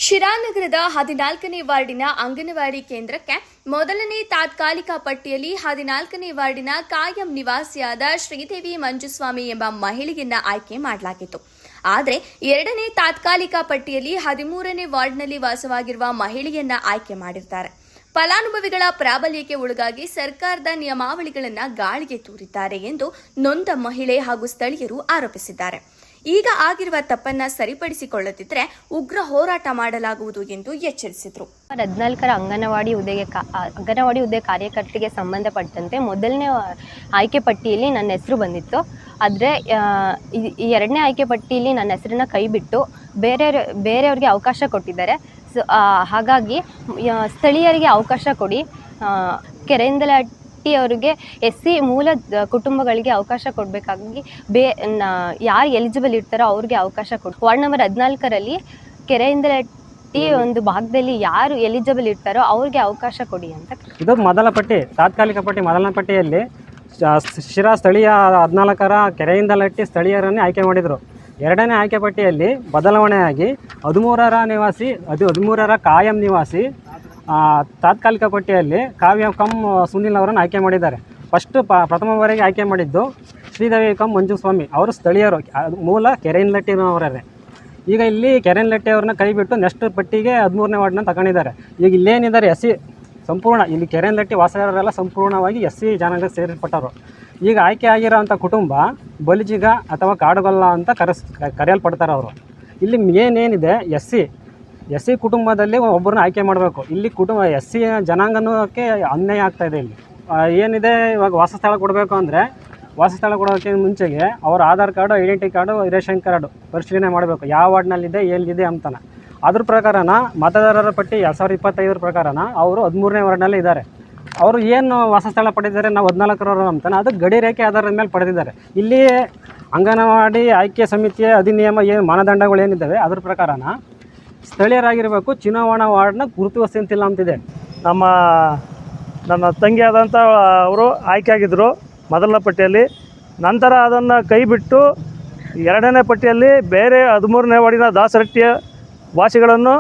ಶಿರಾನಗರದ 14ನೇ ವಾರ್ಡಿನ ಅಂಗನವಾಡಿ ಕೇಂದ್ರಕ್ಕೆ ಮೊದಲನೇ ತಾತ್ಕಾಲಿಕ ಪಟ್ಟಿಯಲ್ಲಿ 14ನೇ ವಾರ್ಡಿನ ಕಾಯಂ ನಿವಾಸಿಯಾದ ಶ್ರೀದೇವಿ ಮಂಜುಸ್ವಾಮಿ ಎಂಬ ಮಹಿಳೆಯನ್ನ ಆಯ್ಕೆ ಮಾಡಲಾಗಿತ್ತು. ಆದರೆ ಎರಡನೇ ತಾತ್ಕಾಲಿಕ ಪಟ್ಟಿಯಲ್ಲಿ 13ನೇ ವಾರ್ಡ್ನಲ್ಲಿ ವಾಸವಾಗಿರುವ ಮಹಿಳೆಯನ್ನ ಆಯ್ಕೆ ಮಾಡಿದ್ದಾರೆ. ಫಲಾನುಭವಿಗಳ ಪ್ರಾಬಲ್ಯಕ್ಕೆ ಒಳಗಾಗಿ ಸರ್ಕಾರದ ನಿಯಮಾವಳಿಗಳನ್ನು ಗಾಳಿಗೆ ತೂರಿದ್ದಾರೆ ಎಂದು ನೊಂದ ಮಹಿಳೆ ಹಾಗೂ ಸ್ಥಳೀಯರು ಆರೋಪಿಸಿದ್ದಾರೆ. ಈಗ ಆಗಿರುವ ತಪ್ಪನ್ನ ಸರಿಪಡಿಸಿಕೊಳ್ಳದಿದ್ದರೆ ಉಗ್ರ ಹೋರಾಟ ಮಾಡಲಾಗುವುದು ಎಂದು ಎಚ್ಚರಿಸಿದರು. 14ರ ಅಂಗನವಾಡಿ ಹುದ್ದೆ ಕಾರ್ಯಕರ್ತೆಗೆ ಸಂಬಂಧಪಟ್ಟಂತೆ ಮೊದಲನೇ ಆಯ್ಕೆ ಪಟ್ಟಿಯಲ್ಲಿ ನನ್ನ ಹೆಸರು ಬಂದಿತ್ತು. ಆದರೆ ಈ ಎರಡನೇ ಆಯ್ಕೆ ಪಟ್ಟಿಯಲ್ಲಿ ನನ್ನ ಹೆಸರನ್ನ ಕೈಬಿಟ್ಟು ಬೇರೆಯವ್ರಿಗೆ ಅವಕಾಶ ಕೊಟ್ಟಿದ್ದಾರೆ. ಹಾಗಾಗಿ ಸ್ಥಳೀಯರಿಗೆ ಅವಕಾಶ ಕೊಡಿ, ಕೆರೆಯಿಂದಲೇ ಅವರಿಗೆ SC ಮೂಲ ಕುಟುಂಬಗಳಿಗೆ ಅವಕಾಶ ಕೊಡಬೇಕಾಗಿ ಯಾರು ಎಲಿಜಿಬಲ್ ಇರ್ತಾರೋ ಅವ್ರಿಗೆ ಅವಕಾಶ ಕೊಡಿ. ವಾರ್ಡ್ ನಂಬರ್ 14ರಲ್ಲಿ ಕೆರೆಯಿಂದಲೇ ಒಂದು ಭಾಗದಲ್ಲಿ ಯಾರು ಎಲಿಜಿಬಲ್ ಇರ್ತಾರೋ ಅವ್ರಿಗೆ ಅವಕಾಶ ಕೊಡಿ ಅಂತ. ಇದು ಮೊದಲ ಪಟ್ಟಿ, ತಾತ್ಕಾಲಿಕ ಪಟ್ಟಿ. ಮೊದಲನೇ ಪಟ್ಟಿಯಲ್ಲಿ ಶಿರಾ ಸ್ಥಳೀಯ 14ರ ಕೆರೆಯಿಂದಲಟ್ಟಿ ಸ್ಥಳೀಯರನ್ನೇ ಆಯ್ಕೆ ಮಾಡಿದರು. ಎರಡನೇ ಆಯ್ಕೆ ಪಟ್ಟಿಯಲ್ಲಿ ಬದಲಾವಣೆಯಾಗಿ 13ರ ನಿವಾಸಿ 13ರ ಕಾಯಂ ನಿವಾಸಿ ತಾತ್ಕಾಲಿಕ ಪಟ್ಟಿಯಲ್ಲಿ ಕಾವ್ಯ ಸುನಿಲ್ ಅವರನ್ನು ಆಯ್ಕೆ ಮಾಡಿದ್ದಾರೆ. ಪ್ರಥಮವರೆಗೆ ಆಯ್ಕೆ ಮಾಡಿದ್ದು ಶ್ರೀದೇವಿ ಮಂಜುಸ್ವಾಮಿ ಅವರು ಸ್ಥಳೀಯರು, ಮೂಲ ಕೆರೆಯಿಂದಲಟ್ಟಿನವರೇ. ಈಗ ಇಲ್ಲಿ ಕೆರೆಯಿಂದಲಟ್ಟಿ ಅವ್ರನ್ನ ಕೈ ಬಿಟ್ಟು ನೆಕ್ಸ್ಟ್ ಪಟ್ಟಿಗೆ 13ನೇ ವಾರ್ಡ್ನ ತಗೊಂಡಿದ್ದಾರೆ. ಈಗ ಇಲ್ಲೇನಿದ್ದಾರೆ SC ಸಂಪೂರ್ಣ, ಇಲ್ಲಿ ಕೆರೆಯಿಂದಲಟ್ಟಿ ವಾಸಗಾರರೆಲ್ಲ ಸಂಪೂರ್ಣವಾಗಿ SC ಜನಾಂಗಕ್ಕೆ ಸೇರಿಪಟ್ಟರು. ಈಗ ಆಯ್ಕೆ ಆಗಿರೋವಂಥ ಕುಟುಂಬ ಬಲಿಜಿಗ ಅಥವಾ ಕಾಡುಗೊಲ್ಲ ಅಂತ ಕರೆಯಲ್ಪಡ್ತಾರೆ ಅವರು. ಇಲ್ಲಿ ಏನೇನಿದೆ SC ಕುಟುಂಬದಲ್ಲಿ ಒಬ್ಬರನ್ನ ಆಯ್ಕೆ ಮಾಡಬೇಕು. ಇಲ್ಲಿ SC ಜನಾಂಗನಕ್ಕೆ ಅನ್ಯಾಯ ಆಗ್ತಾಯಿದೆ. ಇಲ್ಲಿ ಏನಿದೆ, ಇವಾಗ ವಾಸಸ್ಥಳ ಕೊಡಬೇಕು ಅಂದರೆ ವಾಸಸ್ಥಳ ಕೊಡೋಕ್ಕೆ ಮುಂಚೆಗೆ ಅವ್ರ Aadhaar card, identity card, ration card ಪರಿಶೀಲನೆ ಮಾಡಬೇಕು, ಯಾವ ವಾರ್ಡ್ನಲ್ಲಿದೆ ಎಲ್ಲಿದೆ ಅಂತಾನೆ. ಅದ್ರ ಪ್ರಕಾರನ ಮತದಾರರ ಪಟ್ಟಿ 2025 ಪ್ರಕಾರನ ಅವರು 13ನೇ ವಾರ್ಡ್ನಲ್ಲೇ ಇದ್ದಾರೆ. ಅವರು ಏನು ವಾಸಸ್ಥಳ ಪಡೆದಿದ್ದಾರೆ, ನಾವು 14ರವರು ಅಂತಾನೆ, ಅದು ಗಡಿ ರೇಖೆ ಆಧಾರದ ಮೇಲೆ ಪಡೆದಿದ್ದಾರೆ. ಇಲ್ಲಿ ಅಂಗನವಾಡಿ ಆಯ್ಕೆ ಸಮಿತಿಯ ಅಧಿನಿಯಮ ಮಾನದಂಡಗಳು ಏನಿದ್ದಾವೆ ಅದ್ರ ಪ್ರಕಾರನ ಸ್ಥಳೀಯರಾಗಿರಬೇಕು. ಚುನಾವಣಾ ವಾರ್ಡ್ನ ಗುರುತು ಅಂತಿಲ್ಲ ಅಂತಿದೆ. ನನ್ನ ತಂಗಿ ಆದಂಥ ಅವರು ಆಯ್ಕೆ ಆಗಿದ್ದರು ಮೊದಲನೇ ಪಟ್ಟಿಯಲ್ಲಿ. ನಂತರ ಅದನ್ನು ಕೈ ಬಿಟ್ಟು ಎರಡನೇ ಪಟ್ಟಿಯಲ್ಲಿ ಬೇರೆ 13ನೇ ವಾರ್ಡಿನ ದಾಸರಟ್ಟಿಯ ವಾಸಿಗಳನ್ನು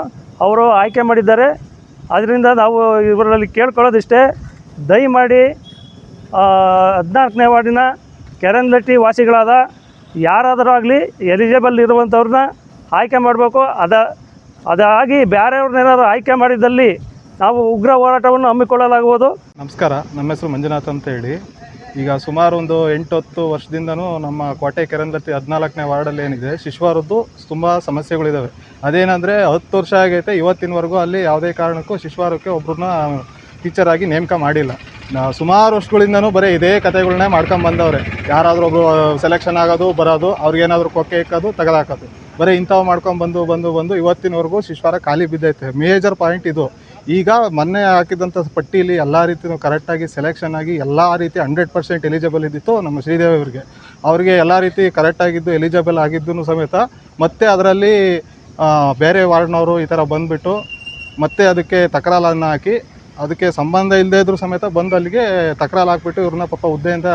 ಅವರು ಆಯ್ಕೆ ಮಾಡಿದ್ದಾರೆ. ಅದರಿಂದ ನಾವು ಇವರಲ್ಲಿ ಕೇಳ್ಕೊಳ್ಳೋದಿಷ್ಟೇ, ದಯಮಾಡಿ 14ನೇ ವಾರ್ಡಿನ ಕೆರೆಯಿಂದಲಟ್ಟಿ ವಾಸಿಗಳಾದ ಯಾರಾದರೂ ಆಗಲಿ ಎಲಿಜಿಬಲ್ ಇರುವಂಥವ್ರನ್ನ ಆಯ್ಕೆ ಮಾಡಬೇಕು. ಅದಾಗಿ ಬೇರೆಯವ್ರನ್ನೇನಾದ್ರು ಆಯ್ಕೆ ಮಾಡಿದ್ದಲ್ಲಿ ನಾವು ಉಗ್ರ ಹೋರಾಟವನ್ನು ಹಮ್ಮಿಕೊಳ್ಳಲಾಗುವುದು. ನಮಸ್ಕಾರ, ನಮ್ಮ ಹೆಸರು ಮಂಜುನಾಥ್ ಅಂತ ಹೇಳಿ. ಈಗ ಸುಮಾರು ಒಂದು 8-10 ವರ್ಷದಿಂದನೂ ನಮ್ಮ ಕೋಟೆ ಕೆರೆಯಿಂದಲಟ್ಟಿ 14ನೇ ವಾರ್ಡಲ್ಲಿ ಏನಿದೆ ಶಿಶುವಾರದ್ದು ತುಂಬ ಸಮಸ್ಯೆಗಳಿದ್ದಾವೆ. ಅದೇನೆಂದರೆ 10 ವರ್ಷ ಆಗೈತೆ, ಇವತ್ತಿನವರೆಗೂ ಅಲ್ಲಿ ಯಾವುದೇ ಕಾರಣಕ್ಕೂ ಶಿಶುವಾರಕ್ಕೆ ಒಬ್ಬರನ್ನ ಟೀಚರ್ ಆಗಿ ನೇಮಕ ಮಾಡಿಲ್ಲ. ಸುಮಾರು ವರ್ಷಗಳಿಂದನೂ ಬರೀ ಇದೇ ಕಥೆಗಳನ್ನೇ ಮಾಡ್ಕೊಂಬಂದವ್ರೆ. ಯಾರಾದರೂ ಒಬ್ಬರು ಸೆಲೆಕ್ಷನ್ ಆಗೋದು ಬರೋದು, ಅವ್ರಿಗೇನಾದರೂ ಕೊಕ್ಕೆ ಇಕ್ಕೋದು ತೆಗೆದಾಕೋದು, ಬರೀ ಇಂಥವು ಮಾಡ್ಕೊಂಡು ಬಂದು ಇವತ್ತಿನವರೆಗೂ ಶಿಶುವಾರ ಖಾಲಿ ಬಿದ್ದೈತೆ. ಮೇಜರ್ ಪಾಯಿಂಟ್ ಇದು. ಈಗ ಮೊನ್ನೆ ಹಾಕಿದಂಥ ಪಟ್ಟಿಯಲ್ಲಿ ಎಲ್ಲ ರೀತಿಯೂ ಕರೆಕ್ಟಾಗಿ ಸೆಲೆಕ್ಷನ್ ಆಗಿ ಎಲ್ಲ ರೀತಿ 100% ಎಲಿಜಿಬಲ್ ಇದ್ದಿತ್ತು ನಮ್ಮ ಶ್ರೀದೇವಿ ಅವ್ರಿಗೆ ಎಲ್ಲ ರೀತಿ ಕರೆಕ್ಟಾಗಿದ್ದು ಎಲಿಜಿಬಲ್ ಆಗಿದ್ದು ಸಮೇತ ಮತ್ತೆ ಅದರಲ್ಲಿ ಬೇರೆ ವಾರ್ಡ್ನವರು ಈ ಥರ ಬಂದುಬಿಟ್ಟು ಮತ್ತೆ ಅದಕ್ಕೆ ತಕರಾರನ್ನು ಹಾಕಿ, ಅದಕ್ಕೆ ಸಂಬಂಧ ಇಲ್ಲದೇ ಇದ್ರೂ ಸಮೇತ ಬಂದು ಅಲ್ಲಿಗೆ ತಕರಾರು ಹಾಕ್ಬಿಟ್ಟು ಇವ್ರನ್ನ ಪಾಪ ಹುದ್ದೆಯಿಂದ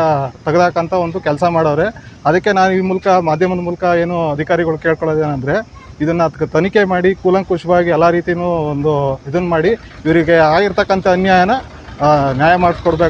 ತೆಗೆದಾಕಂತ ಒಂದು ಕೆಲಸ ಮಾಡೋರೆ. ಅದಕ್ಕೆ ನಾನು ಈ ಮೂಲಕ ಮಾಧ್ಯಮದ ಮೂಲಕ ಏನು ಅಧಿಕಾರಿಗಳು ಕೇಳ್ಕೊಳ್ಳೋದೇನೆಂದರೆ, ಇದನ್ನು ಅದಕ್ಕೆ ತನಿಖೆ ಮಾಡಿ ಕೂಲಂಕುಷವಾಗಿ ಎಲ್ಲ ರೀತಿಯೂ ಒಂದು ಇದನ್ನು ಮಾಡಿ ಇವರಿಗೆ ಆಗಿರ್ತಕ್ಕಂಥ ಅನ್ಯಾಯನ ನ್ಯಾಯ ಮಾಡಿಸ್ಕೊಡ್ಬೇಕು.